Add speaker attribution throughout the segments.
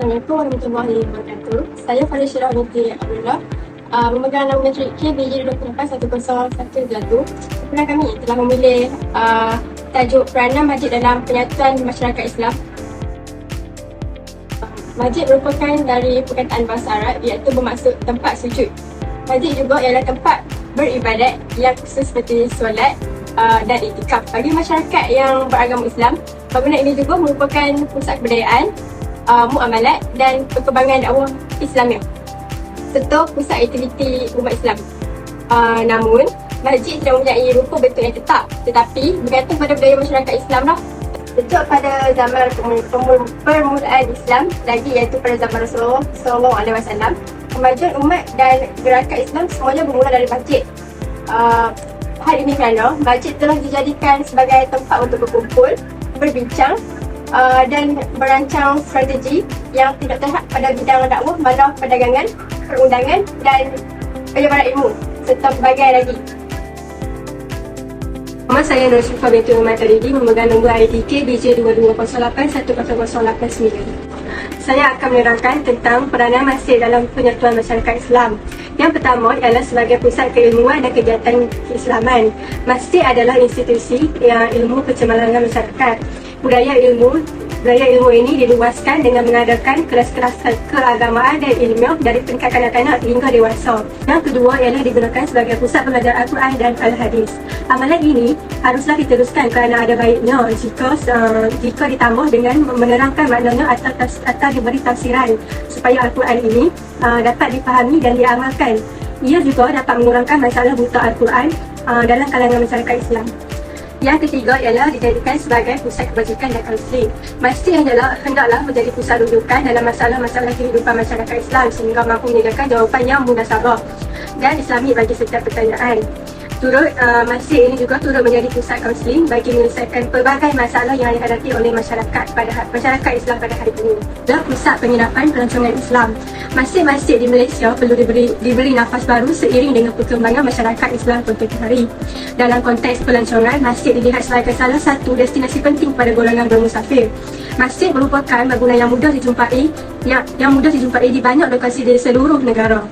Speaker 1: Assalamualaikum warahmatullahi wabarakatuh. Saya Farisyah binti Abdullah, memegang nama matrik KBJ 281011 Sempena kami telah memilih tajuk peranan masjid dalam penyatuan masyarakat Islam. Masjid merupakan dari perkataan bahasa Arab iaitu bermaksud tempat sujud. Masjid juga ialah tempat beribadat yang khusus seperti solat dan iktikaf. Bagi masyarakat yang beragama Islam, bangunan ini juga merupakan pusat kebudayaan, muamalat dan perkembangan dakwah Islamiah serta pusat aktiviti umat Islam. Namun, masjid tidak mempunyai rukun bentuk yang tetap, tetapi bergantung pada budaya masyarakat Islam lah. Sejak pada zaman permulaan Islam lagi iaitu pada zaman Rasulullah SAW, kemajuan umat dan gerakan Islam semuanya bermula dari masjid. Hal ini kerana masjid telah dijadikan sebagai tempat untuk berkumpul, berbincang dan merancang strategi yang tidak terhad pada bidang dakwah, malah perdagangan, perundangan dan penyebaran ilmu serta pelbagai lagi. Nama saya Nur Syifa binti Umar Taridi, memegang nombor IDK BJ 22081009. Saya akan menerangkan tentang peranan masjid dalam penyatuan masyarakat Islam. Yang pertama ialah sebagai pusat keilmuan dan kegiatan keislaman. Masjid adalah institusi ilmu percemaran masyarakat. Budaya ilmu ini diluaskan dengan mengadakan kelas-kelas keagamaan dan ilmiah dari tingkat kanak-kanak hingga dewasa. Yang kedua ialah digunakan sebagai pusat belajar Al-Quran dan Al-Hadis. Amalan ini haruslah diteruskan kerana ada baiknya jika ditambah dengan menerangkan maknanya atau diberi tafsiran supaya Al-Quran ini dapat dipahami dan diamalkan. Ia juga dapat mengurangkan masalah buta Al-Quran dalam kalangan masyarakat Islam. Yang ketiga ialah dijadikan sebagai pusat kebajikan dan kaunseling. Masjid hendaklah menjadi pusat rujukan dalam masalah-masalah kehidupan masyarakat Islam sehingga mampu menyediakan jawapan yang munasabah dan islami bagi setiap pertanyaan. Masjid ini juga turut menjadi pusat kaunseling bagi menyelesaikan pelbagai masalah yang dihadapi oleh masyarakat Islam pada hari ini. Dan pusat penginapan pelancongan Islam. Masjid-masjid di Malaysia perlu diberi nafas baru seiring dengan perkembangan masyarakat Islam kemudian hari. Dalam konteks pelancongan, masjid dilihat sebagai salah satu destinasi penting pada golongan bermusafir. Masjid merupakan bangunan yang mudah dijumpai di banyak lokasi di seluruh negara.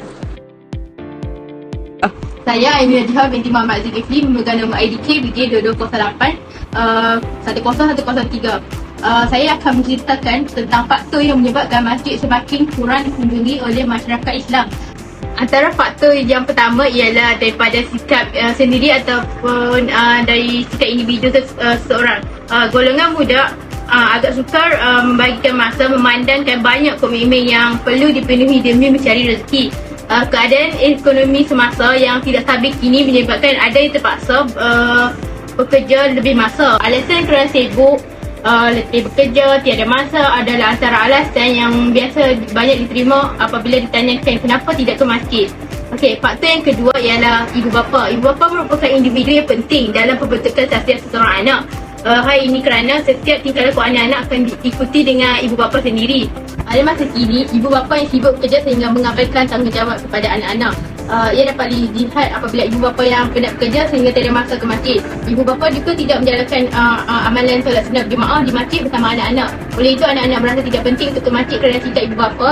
Speaker 2: Saya Aimina Jiha binti Muhammad Zulkifli, memegang nombor IDK BJ 2208 10103. Saya akan menceritakan tentang faktor yang menyebabkan masjid semakin kurang dikunjungi oleh masyarakat Islam. Antara faktor yang pertama ialah daripada sikap sendiri ataupun dari sikap individu seseorang. Golongan muda agak sukar membagikan masa memandangkan banyak komitmen yang perlu dipenuhi demi mencari rezeki. Keadaan ekonomi semasa yang tidak stabil kini menyebabkan ada yang terpaksa bekerja lebih masa. Alasan kerana sibuk, letih bekerja, tiada masa adalah antara alasan yang biasa banyak diterima apabila ditanyakan kenapa tidak ke masjid. Okey, faktor yang kedua ialah ibu bapa. Ibu bapa merupakan individu yang penting dalam pembentukan setiap seorang anak. Hal ini kerana setiap tingkah laku anak-anak akan diikuti dengan ibu bapa sendiri. Pada masa kini, ibu bapa yang sibuk bekerja sehingga mengabaikan tanggungjawab kepada anak-anak. Ia dapat dilihat apabila ibu bapa yang penat bekerja sehingga tidak masa ke masjid. Ibu bapa juga tidak menjalankan amalan solat sunat berjemaah di masjid bersama anak-anak. Oleh itu, anak-anak merasa tidak penting untuk ke masjid kerana sikap ibu bapa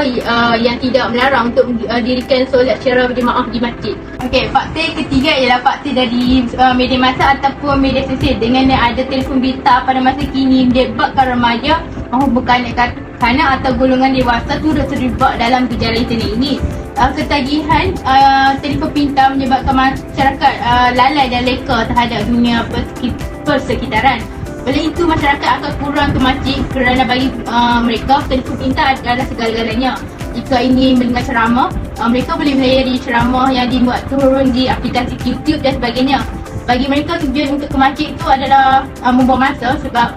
Speaker 2: yang tidak melarang untuk mendirikan solat secara berjemaah di masjid. Okey, faktor yang ketiga ialah faktor dari media masa ataupun media sosial. Dengan yang ada telefon bitar pada masa kini menyebabkan remaja maupun kanak atau golongan dewasa turut terlibat dalam gejala internet ini. Ketagihan telefon pintar menyebabkan masyarakat lalai dan leka terhadap dunia persekitaran. Oleh itu, masyarakat akan kurang ke masjid kerana bagi mereka telefon pintar adalah segala-galanya. Jika ingin mendengar ceramah, mereka boleh melayari ceramah yang dibuat turun di aplikasi YouTube dan sebagainya. Bagi mereka, tujuan untuk ke masjid itu adalah membuang masa sebab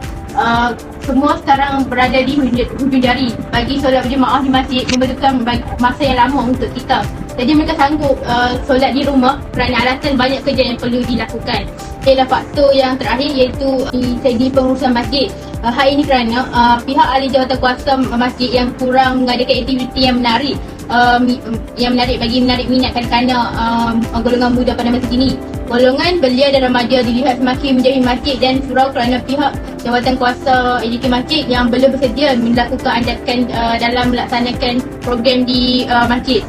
Speaker 2: semua sekarang berada di hujung jari. Bagi solat berjemaah di masjid membutuhkan masa yang lama untuk kita. Jadi mereka sanggup solat di rumah kerana alasan banyak kerja yang perlu dilakukan. Ialah faktor yang terakhir iaitu di segi pengurusan masjid. Hal ini kerana pihak ahli jawatankuasa masjid yang kurang mengadakan aktiviti yang menarik bagi menarik minat kanak-kanak golongan muda pada masa kini. Golongan belia dan remaja dilihat semakin menjauhi masjid dan surau kerana pihak jawatan kuasa AJK masjid yang belum bersedia melakukan ajakan dalam melaksanakan program di masjid.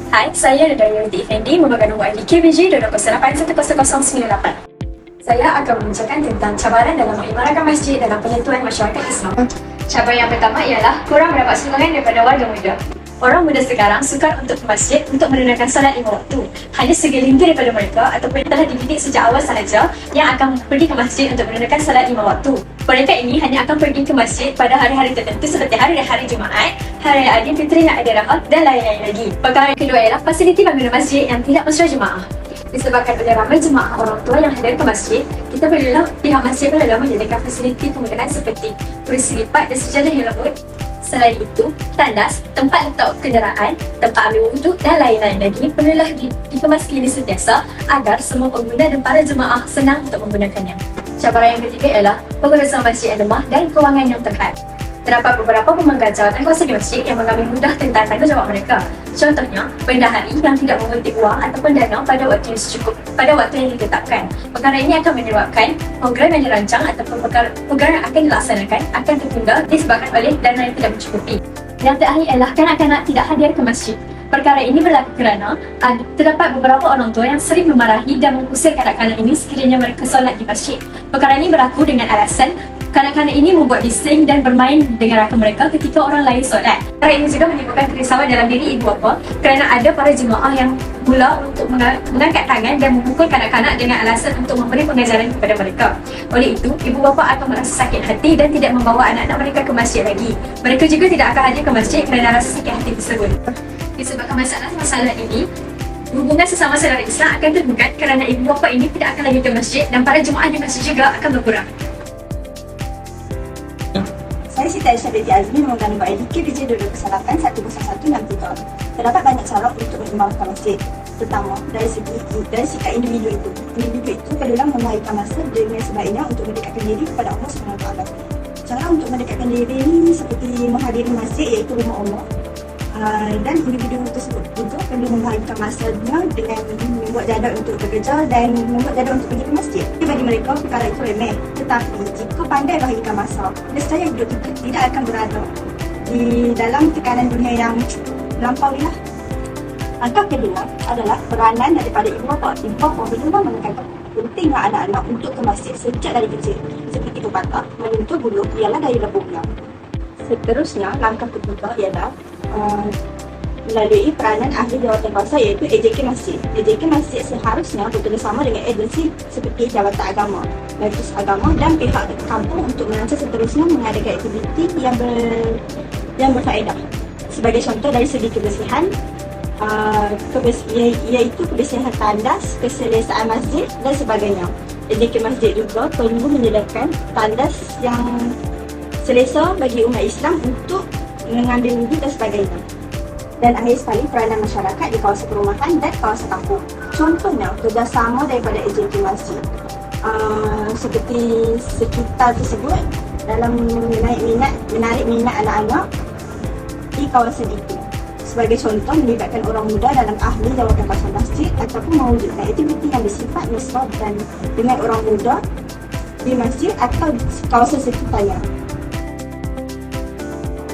Speaker 3: Hai, saya Radaya Yudi Effendi memegang nombor IDK BJ 208-10098. Saya akan membincangkan tentang cabaran dalam mengimarahkan masjid dalam penyatuan masyarakat Islam. Cabaran yang pertama ialah kurang mendapat sumbangan daripada warga muda. Orang muda sekarang sukar untuk ke masjid untuk menunaikan solat 5 waktu. Hanya segelintir daripada mereka ataupun telah dididik sejak awal sahaja yang akan pergi ke masjid untuk menunaikan solat 5 waktu. Mereka ini hanya akan pergi ke masjid pada hari-hari tertentu seperti hari Jumaat, Hari Aidilfitri, Hari Adha dan lain-lain lagi. Perkara yang kedua ialah fasiliti bangunan masjid yang tidak mesra jemaah. Disebabkan oleh ramai jemaah orang tua yang hadir ke masjid, pihak masjid perlulah menyediakan fasiliti penggunaan seperti kursi lipat dan sejadah yang lembut. Selain itu, tandas, tempat letak kenderaan, tempat ambil wuduk dan lain-lain lagi perlulah dikemas klinis sentiasa agar semua pengguna dan para jemaah senang untuk menggunakannya. Cabaran yang ketiga ialah pengurusan masjid yang lemah dan kewangan yang terhad. Terdapat beberapa pemegang jawatan kuasa di masjid yang mengambil mudah tentang tanggungjawab mereka. Contohnya, bendahari yang tidak memetik wang ataupun dana pada waktu yang ditetapkan. Perkara ini akan menyebabkan program yang dirancang ataupun program yang akan dilaksanakan akan tertunda disebabkan oleh dana yang tidak mencukupi. Yang terakhir ialah kanak-kanak tidak hadir ke masjid. Perkara ini berlaku kerana terdapat beberapa orang tua yang sering memarahi dan mengusir kanak-kanak ini sekiranya mereka solat di masjid. Perkara ini berlaku dengan alasan kanak-kanak ini membuat bising dan bermain dengan rakan mereka ketika orang lain solat. Perkara ini juga menimbulkan kerisauan dalam diri ibu bapa kerana ada para jemaah yang mula untuk mengangkat tangan dan memukul kanak-kanak dengan alasan untuk memberi pengajaran kepada mereka. Oleh itu, ibu bapa akan merasa sakit hati dan tidak membawa anak-anak mereka ke masjid lagi. Mereka juga tidak akan hadir ke masjid kerana rasa sakit hati tersebut. Disebabkan masalah ini, hubungan sesama saudara Islam akan tergugat kerana ibu bapa ini tidak akan lagi ke masjid dan para jemaah di masjid juga akan berkurang.
Speaker 4: Saya Siti Aisyah binti Azmi memegang nombor IDK BJ 208-10163. Terdapat banyak cara untuk mengimarahkan masjid. Pertama, dari sikap individu itu. Individu itu perlulah memahirkan masa dengan sebaiknya untuk mendekatkan diri kepada Allah SWT. Cara untuk mendekatkan diri ini seperti menghadiri masjid iaitu rumah Allah. Dan individu tersebut juga perlu membahagikan masanya dengan membuat jadual untuk bekerja dan membuat jadual untuk pergi ke masjid. Bagi mereka, perkara itu remeh. Tetapi jika pandai bahagikan masa, nescaya hidup kita tidak akan berada di dalam tekanan dunia yang melampaui lah. Langkah kedua adalah peranan daripada ibu bapa. Ibu bapa memang menekankan pentingnya anak-anak untuk ke masjid sejak dari kecil. Seperti pepatah, menuntut bulu ialah dari rebungnya. Seterusnya, langkah ketiga ialah melalui peranan ahli jawatan kuasa iaitu AJK Masjid. AJK Masjid seharusnya bekerjasama dengan agensi seperti Jabatan Agama, Majlis Agama dan pihak kampung untuk merancang seterusnya mengadakan aktiviti yang berfaedah. Sebagai contoh dari segi kebersihan, iaitu kebersihan tandas, keselesaan masjid dan sebagainya. AJK Masjid juga perlu menyediakan tandas yang selesa bagi umat Islam untuk mengambil wudhu dan sebagainya. Dan akhir sekali, peranan masyarakat di kawasan perumahan dan kawasan kampung. Contohnya, kerjasama daripada AJK Masjid seperti sekitar tersebut dalam menarik minat anak-anak di kawasan itu. Sebagai contoh, melibatkan orang muda dalam ahli jawatan kuasa masjid ataupun mewujudkan aktiviti yang bersifat mesra dan dengan orang muda di masjid atau di kawasan sekitarnya.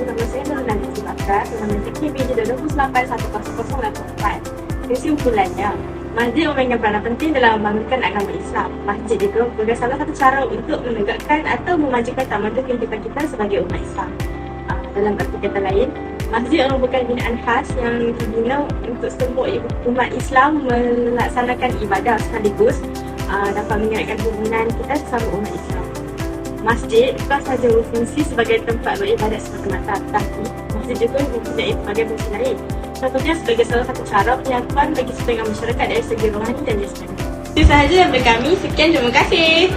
Speaker 1: Nama saya Nurul Nanditi Bakar dengan IDK BJ 208-10084. Kesimpulannya, masjid memainkan peranan penting dalam membangunkan agama Islam. Masjid itu merupakan salah satu cara untuk menegakkan atau memajukan tamadun kehidupan kita sebagai umat Islam. Dalam arti kata lain, masjid merupakan binaan khas yang dibina untuk semua umat Islam melaksanakan ibadah sekaligus dapat mengingatkan hubungan kita sesama umat Islam. Masjid bukan sahaja berfungsi sebagai tempat beribadat semata-mata, tapi masjid juga mempunyai berbagai fungsi lain. Contohnya sebagai salah satu cara penyatuan bagi setengah masyarakat dari segi rohani dan jasmani. Itu sahaja daripada kami. Sekian, terima kasih.